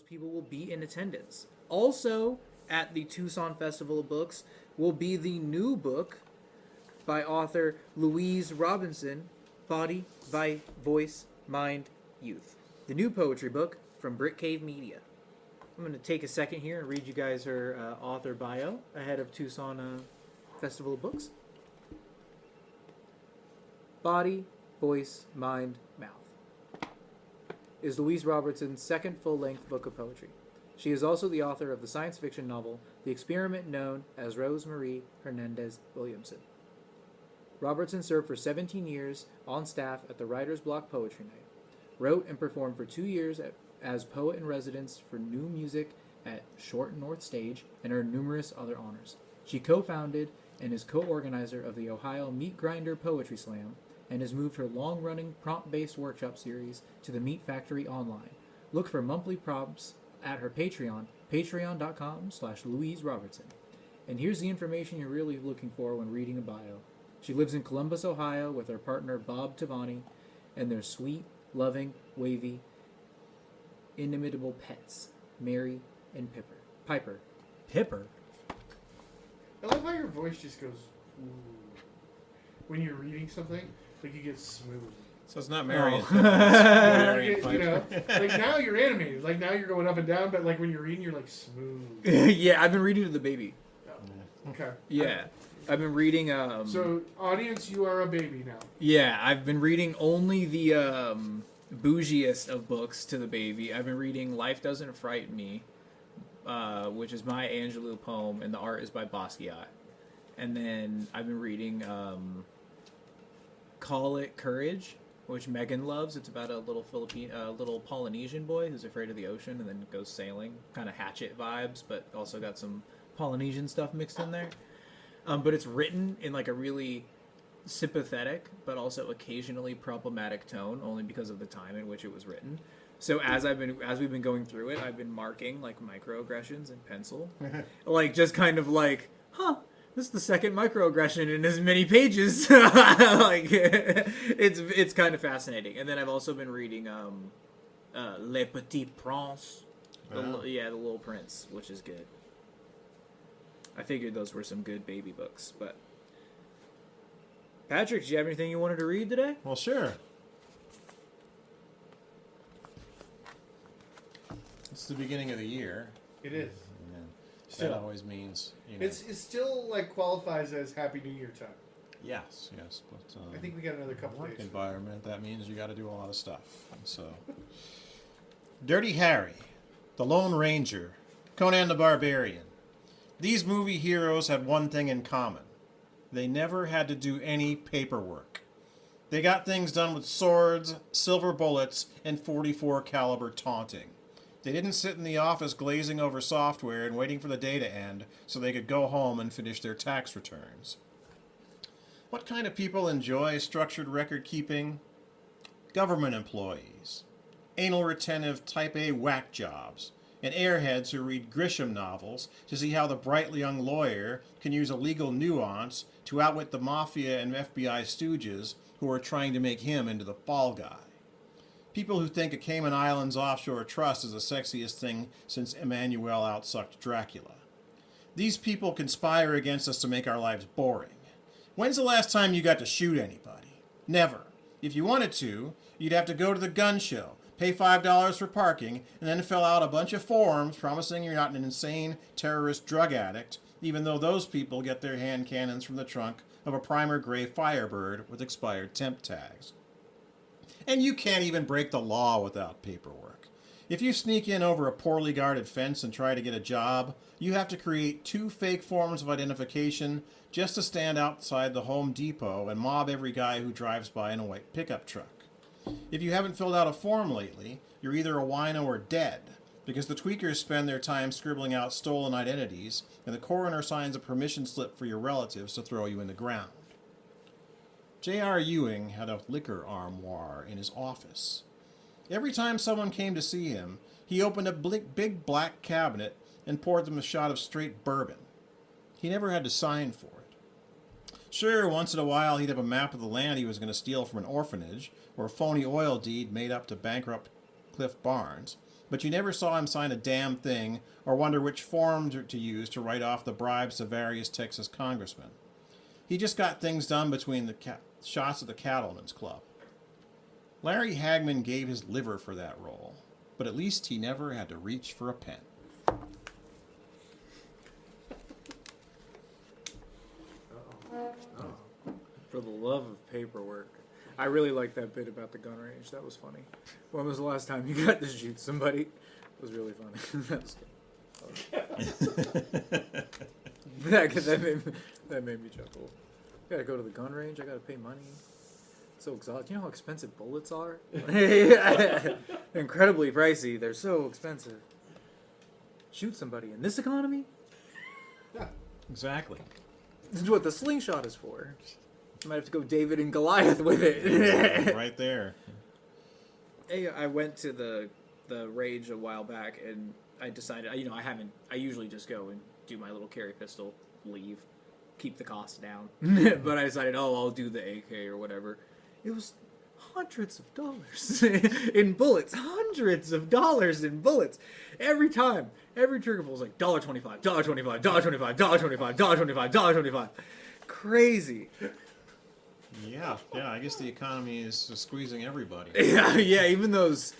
those people will be in attendance. Also, at the Tucson Festival of Books will be the new book by author Louise Robertson, Body, Voice, Mind, Youth. The new poetry book from Brick Cave Media. I'm going to take a second here and read you guys her author bio ahead of Tucson Festival of Books. Body, Voice, Mind, Mouth is Louise Robertson's second full-length book of poetry. She is also the author of the science fiction novel The Experiment, known as Rose Marie Hernandez Williamson. Robertson served for 17 years on staff at the Writer's Block Poetry Night, wrote and performed for 2 years as poet-in-residence for new music at Short North Stage, and earned numerous other honors. She co-founded and is co-organizer of the Ohio Meat Grinder Poetry Slam, and has moved her long-running prompt-based workshop series to the Meat Factory online. Look for monthly prompts at her Patreon, patreon.com/Louise Robertson. And here's the information you're really looking for when reading a bio. She lives in Columbus, Ohio with her partner Bob Tavani and their sweet, loving, wavy, inimitable pets, Mary and Piper. Pipper? I love how your voice just goes, ooh. When you're reading something, like you get smooth. So it's not Marion. You know, like now you're animated. Like now you're going up and down, but like when you're reading, you're like smooth. Yeah, I've been reading to the baby. Oh. Okay. Yeah. I've been reading... So, audience, you are a baby now. Yeah, I've been reading only the bougiest of books to the baby. I've been reading Life Doesn't Frighten Me, which is my Angelou poem, and the art is by Basquiat. And then I've been reading Call It Courage, which Megan loves. It's about a little Polynesian boy who's afraid of the ocean and then goes sailing. Kind of Hatchet vibes, but also got some Polynesian stuff mixed in there. But it's written in like a really sympathetic, but also occasionally problematic tone, only because of the time in which it was written. So as we've been going through it, I've been marking like microaggressions in pencil, like just kind of like, this is the second microaggression in as many pages. Like it's kind of fascinating. And then I've also been reading Le Petit Prince, the Little Prince, which is good. I figured those were some good baby books, but Patrick, do you have anything you wanted to read today? Well, sure. It's the beginning of the year. It is. Yeah. That always means, It still like qualifies as Happy New Year time. Yes. But I think we got another couple work days. environment. That means you got to do a lot of stuff. And so, Dirty Harry, the Lone Ranger, Conan the Barbarian. These movie heroes had one thing in common. They never had to do any paperwork. They got things done with swords, silver bullets, and .44 caliber taunting. They didn't sit in the office glazing over software and waiting for the day to end so they could go home and finish their tax returns. What kind of people enjoy structured record keeping? Government employees, anal retentive type A whack jobs, and airheads who read Grisham novels to see how the bright young lawyer can use a legal nuance to outwit the mafia and FBI stooges who are trying to make him into the fall guy. People who think a Cayman Islands offshore trust is the sexiest thing since Emmanuel outsucked Dracula. These people conspire against us to make our lives boring. When's the last time you got to shoot anybody? Never. If you wanted to, you'd have to go to the gun show, pay $5 for parking, and then fill out a bunch of forms promising you're not an insane terrorist drug addict, even though those people get their hand cannons from the trunk of a primer gray Firebird with expired temp tags. And you can't even break the law without paperwork. If you sneak in over a poorly guarded fence and try to get a job, you have to create 2 fake forms of identification just to stand outside the Home Depot and mob every guy who drives by in a white pickup truck. If you haven't filled out a form lately, you're either a wino or dead, because the tweakers spend their time scribbling out stolen identities, and the coroner signs a permission slip for your relatives to throw you in the ground. J.R. Ewing had a liquor armoire in his office. Every time someone came to see him, he opened a big black cabinet and poured them a shot of straight bourbon. He never had to sign for it. Sure, once in a while he'd have a map of the land he was going to steal from an orphanage, or a phony oil deed made up to bankrupt Cliff Barnes, but you never saw him sign a damn thing or wonder which form to use to write off the bribes to various Texas congressmen. He just got things done between the shots of the Cattlemen's Club. Larry Hagman gave his liver for that role, but at least he never had to reach for a pen. For the love of paperwork. I really like that bit about the gun range. That was funny. When was the last time you got to shoot somebody? It was really funny. that made me chuckle. Gotta go to the gun range. I gotta pay money. So exhausting. You know how expensive bullets are? Incredibly pricey. They're so expensive. Shoot somebody in this economy? Exactly. This is what the slingshot is for. You might have to go David and Goliath with it. Right there. Hey, I went to the Rage a while back, and I decided, I usually just go and do my little carry pistol, leave, keep the costs down. But I decided, I'll do the AK or whatever. It was hundreds of dollars in bullets. Hundreds of dollars in bullets. Every time. Every trigger pull was like $1.25, $1.25, $1.25, $1.25, $1.25, $1.25. Crazy. Yeah, I guess the economy is squeezing everybody. Yeah, even those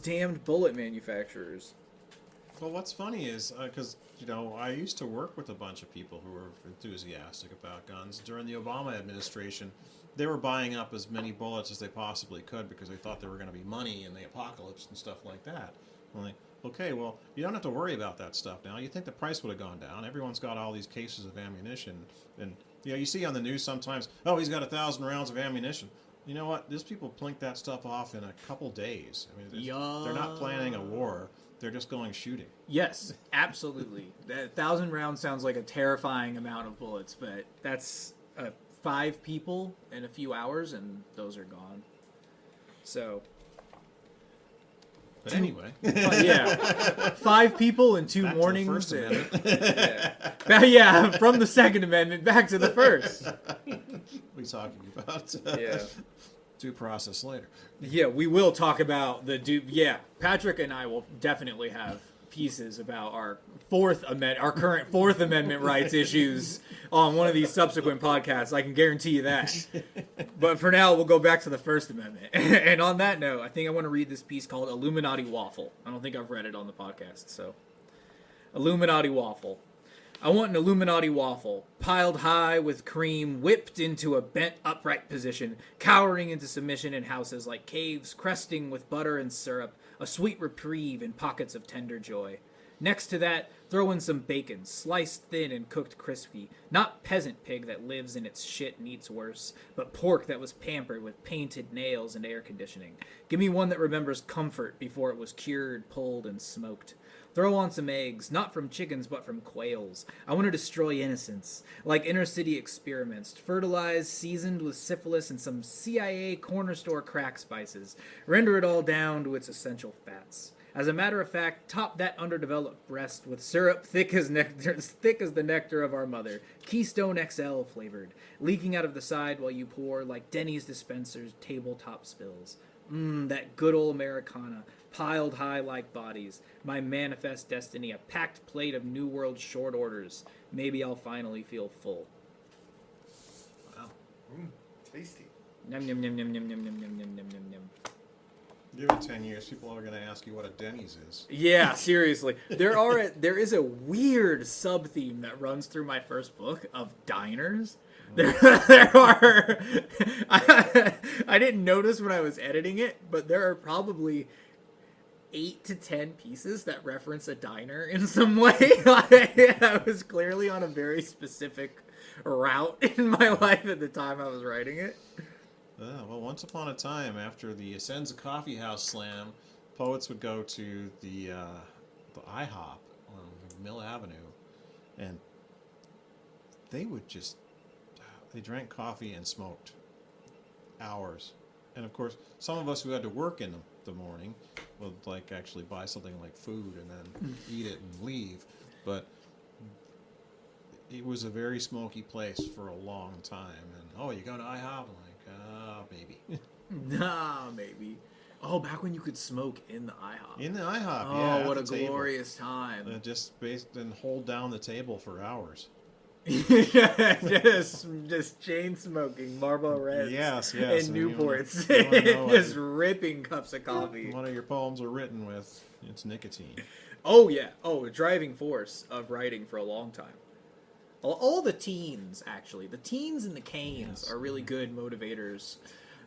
damned bullet manufacturers. Well, what's funny is, because, I used to work with a bunch of people who were enthusiastic about guns. During the Obama administration, they were buying up as many bullets as they possibly could because they thought there were going to be money in the apocalypse and stuff like that. I'm like, okay, well, you don't have to worry about that stuff now. You think the price would have gone down. Everyone's got all these cases of ammunition. And, you see on the news sometimes, he's got 1,000 rounds of ammunition. You know what? These people plink that stuff off in a couple days. I mean, they're not planning a war. They're just going shooting. Yes, absolutely. That 1,000 rounds sounds like a terrifying amount of bullets, but that's 5 people in a few hours, and those are gone. So... But anyway. Yeah. 5 people in 2 Back mornings. To the First Amendment. Yeah, from the Second Amendment back to the First. We're talking about Yeah. due process later. Yeah, we will talk about the Patrick and I will definitely have pieces about our current Fourth Amendment rights issues on one of these subsequent podcasts. I can guarantee you that. But for now, we'll go back to the First Amendment. And on that note, I think I want to read this piece called Illuminati Waffle. I don't think I've read it on the podcast, so. Illuminati Waffle. I want an Illuminati waffle, piled high with cream, whipped into a bent upright position, cowering into submission in houses like caves, cresting with butter and syrup, a sweet reprieve in pockets of tender joy. Next to that, throw in some bacon, sliced thin and cooked crispy. Not peasant pig that lives in its shit and eats worse, but pork that was pampered with painted nails and air conditioning. Give me one that remembers comfort before it was cured, pulled, and smoked. Throw on some eggs, not from chickens but from quails. I want to destroy innocence, like inner city experiments, fertilized, seasoned with syphilis and some CIA corner store crack spices. Render it all down to its essential fats. As a matter of fact, top that underdeveloped breast with syrup thick as the nectar of our mother, Keystone XL flavored, leaking out of the side while you pour like Denny's dispenser's tabletop spills. That good old Americana, piled high like bodies. My manifest destiny, a packed plate of New World short orders. Maybe I'll finally feel full. Wow. Tasty. Yum, yum, yum, yum, yum, yum, yum, yum, yum, yum, yum. Give it 10 years, people are going to ask you what a Denny's is. Yeah, seriously. There is a weird sub-theme that runs through my first book of diners. There are... I didn't notice when I was editing it, but there are probably 8 to 10 pieces that reference a diner in some way. I was clearly on a very specific route in my life at the time I was writing it. Well, once upon a time, after the Ascenza Coffee House slam, poets would go to the IHOP on Mill Avenue, and they would they drank coffee and smoked hours. And of course, some of us who had to work in the morning would actually buy something like food and then eat it and leave. But it was a very smoky place for a long time. And you go to IHOP? I'm like, maybe. Nah, maybe. Oh, back when you could smoke in the IHOP. In the IHOP, Oh, yeah. at what a the table. glorious time. And hold down the table for hours. just chain smoking Marlboro Reds Yes. and and Newports. you wanna know Just ripping cups of coffee. one of your poems are written with its nicotine. Oh, yeah. Oh, a driving force of writing for a long time. All the teens, actually. The teens and the canes Yes. are really good motivators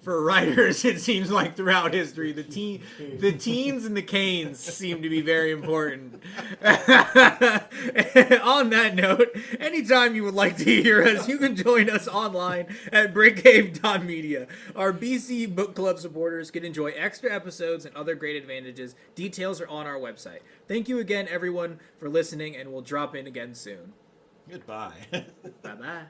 for writers, it seems like, throughout history. The teens and the canes seem to be very important. On that note, anytime you would like to hear us, you can join us online at breakcave.media. Our BC Book Club supporters can enjoy extra episodes and other great advantages. Details are on our website. Thank you again, everyone, for listening, and we'll drop in again soon. Goodbye. Bye-bye.